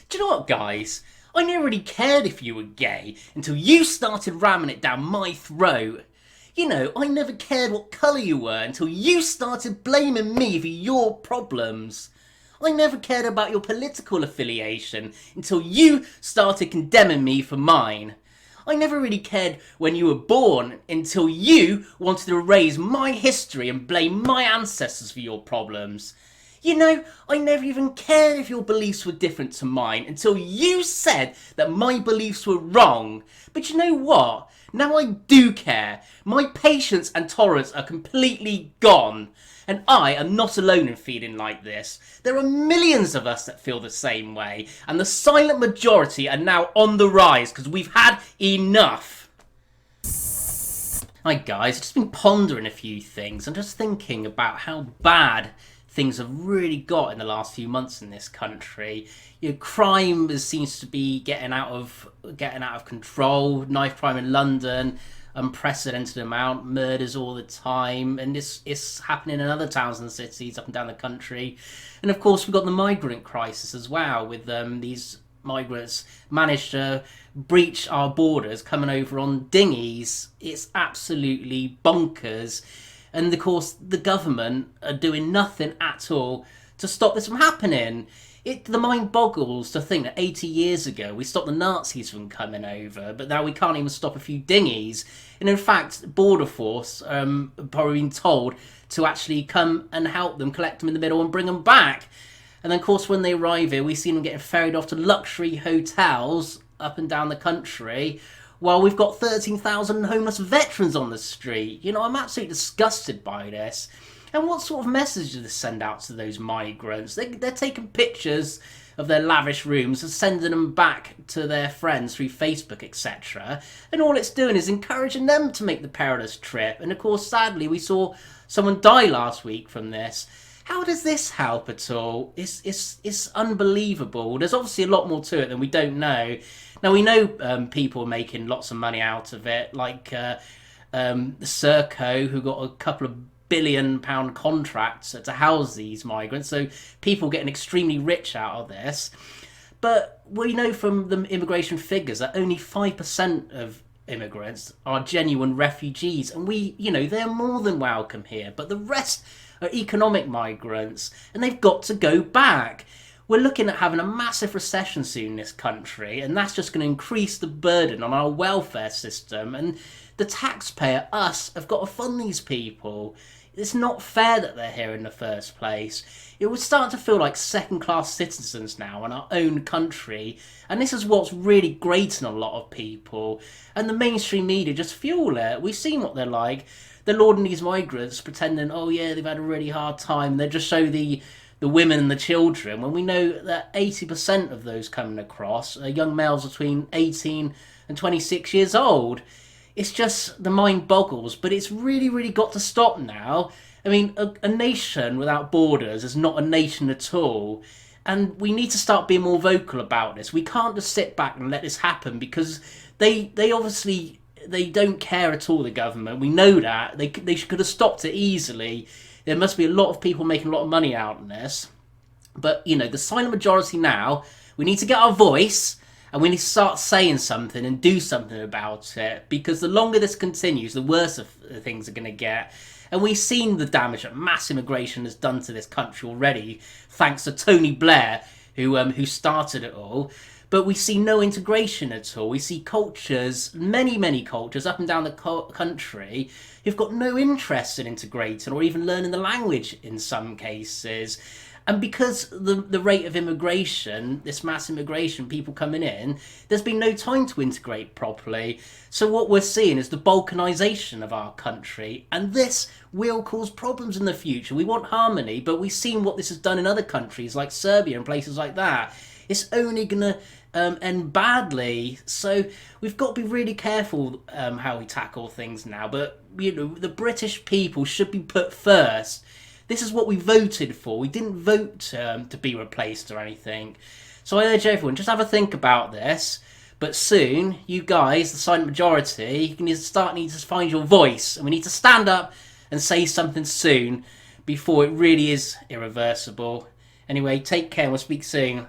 Do you know what, guys? I never really cared if you were gay until you started ramming it down my throat. You know, I never cared what colour you were until you started blaming me for your problems. I never cared about your political affiliation until you started condemning me for mine. I never really cared when you were born until you wanted to erase my history and blame my ancestors for your problems. You know, I never even cared if your beliefs were different to mine until you said that my beliefs were wrong. But you know what? Now I do care. My patience and tolerance are completely gone. And I am not alone in feeling like this. There are millions of us that feel the same way. And the silent majority are now on the rise because we've had enough. Hi guys, I've just been pondering a few things. I'm just thinking about how bad things have really got in the last few months in this country. You know, crime seems to be getting out of control. Knife crime in London, unprecedented amount, murders all the time, and it's happening in other towns and cities up and down the country. And of course, we've got the migrant crisis as well, with these migrants managed to breach our borders, coming over on dinghies. It's absolutely bonkers. And of course, the government are doing nothing at all to stop this from happening. The mind boggles to think that 80 years ago we stopped the Nazis from coming over, but now we can't even stop a few dinghies. And in fact, Border Force probably been told to actually come and help them, collect them in the middle and bring them back. And then, of course, when they arrive here, we see them getting ferried off to luxury hotels up and down the country, while we've got 13,000 homeless veterans on the street. You know, I'm absolutely disgusted by this. And what sort of message do they send out to those migrants? They're taking pictures of their lavish rooms and sending them back to their friends through Facebook, etc. And all it's doing is encouraging them to make the perilous trip. And of course, sadly, we saw someone die last week from this. How does this help at all? It's unbelievable. There's obviously a lot more to it than we don't know. Now, we know people are making lots of money out of it, like Serco, who got a couple of £1 billion contracts to house these migrants. So people getting extremely rich out of this. But we know from the immigration figures that only 5% of immigrants are genuine refugees. And they're more than welcome here. But the rest are economic migrants, and they've got to go back. We're looking at having a massive recession soon in this country, and that's just going to increase the burden on our welfare system. And the taxpayer, us, have got to fund these people. It's not fair that they're here in the first place. It would start to feel like second-class citizens now in our own country, and this is what's really grating a lot of people. And the mainstream media just fuel it. We've seen what they're like. They're lauding these migrants, pretending, oh yeah, they've had a really hard time. They just show the women and the children, when we know that 80% of those coming across are young males between 18 and 26 years old. It's just, the mind boggles, but it's really, really got to stop now. I mean, a nation without borders is not a nation at all. And we need to start being more vocal about this. We can't just sit back and let this happen, because they obviously, they don't care at all, the government. We know that. They could have stopped it easily. There must be a lot of people making a lot of money out of this. But, the silent majority now, we need to get our voice, and we need to start saying something and do something about it. Because the longer this continues, the worse things are going to get. And we've seen the damage that mass immigration has done to this country already, thanks to Tony Blair, who started it all. But we see no integration at all. We see cultures, many cultures up and down the country, who've got no interest in integrating or even learning the language in some cases. And because the rate of immigration, this mass immigration, people coming in, there's been no time to integrate properly. So what we're seeing is the balkanisation of our country. And this will cause problems in the future. We want harmony, but we've seen what this has done in other countries like Serbia and places like that. It's only going to end badly. So we've got to be really careful how we tackle things now. But, the British people should be put first. This is what we voted for. We didn't vote to be replaced or anything. So I urge everyone, just have a think about this. But soon, you guys, the silent majority, you need to find your voice. And we need to stand up and say something soon before it really is irreversible. Anyway, take care. We'll speak soon.